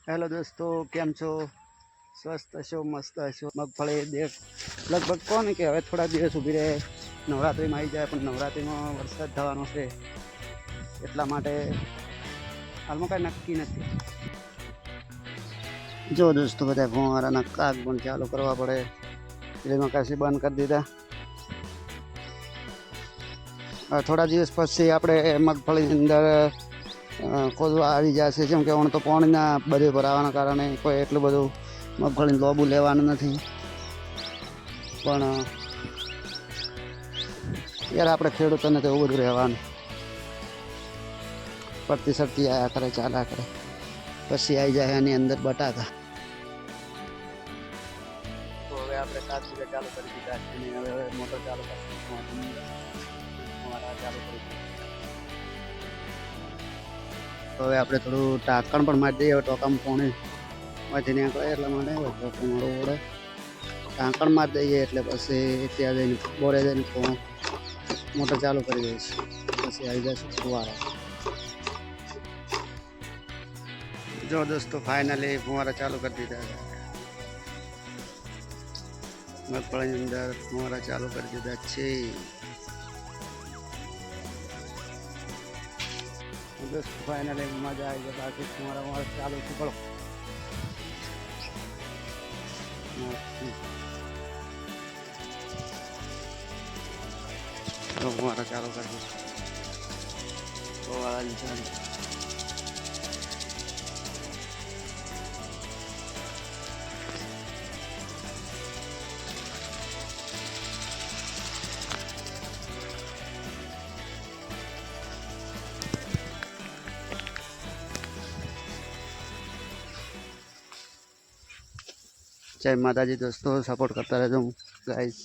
Hello दोस्तों, केम छो? स्वस्थ हशो, मस्त हशो। मगफળી देख लगभग कोने કે હવે થોડા દિવસ ઊભી રહે, નવરાત્રિમાં આવી જાય, પણ નવરાત્રિમાં વરસાદ થવાનો છે એટલા માટે હાલમાં કાંઈ નક્કી નથી। જો દોસ્તો બધા ફુવારાના કાગ પણ ચાલુ કરવા પડે એટલે મકાસી બંધ કરી દીધા। થોડા દિવસ પછી આપણે મગફળીની અંદર કોદવા આવી જશે, જેમ કે તો પાણીના બધે ભરાવાના કારણે કોઈ એટલું બધું મગફળીનું લોબું લેવાનું નથી। પણ યાર આપણે ખેડૂતોને તો એવું બધું રહેવાનું, પડતી સરતી આયા કરે, ચાલ્યા કરે, પછી આવી જાય એની અંદર બટાકા। તો હવે આપણે કાચું ચાલુ કરી દીધા છે અને હવે મોટર ચાલુ કરી ચાલુ કરી દીધું। તો હવે આપણે થોડું ઢાંકણ પણ મારી દઈએ, ટોકામાં પાણી માંથી નીકળે એટલા માટે મોડું ઓળે ઢાંકણ મારી દઈએ એટલે પછી ત્યાં જઈને બોરે જઈને મોટર ચાલુ કરી દઈશ, પછી આવી જશે ફુવારા। જો દોસ્તો ફાઇનલી ફુવારા ચાલુ કરી દીધા છે, મગફળીની અંદર ફુવારા ચાલુ કરી દીધા છે। दोस्तों फाइनली मजा आई गया, बाकी हमारा चालू थी पड़ो तो हमारा चालू कर दिया तो वाला निशान। जय माता जी दोस्तों, सपोर्ट करता रहता हूँ गाइस।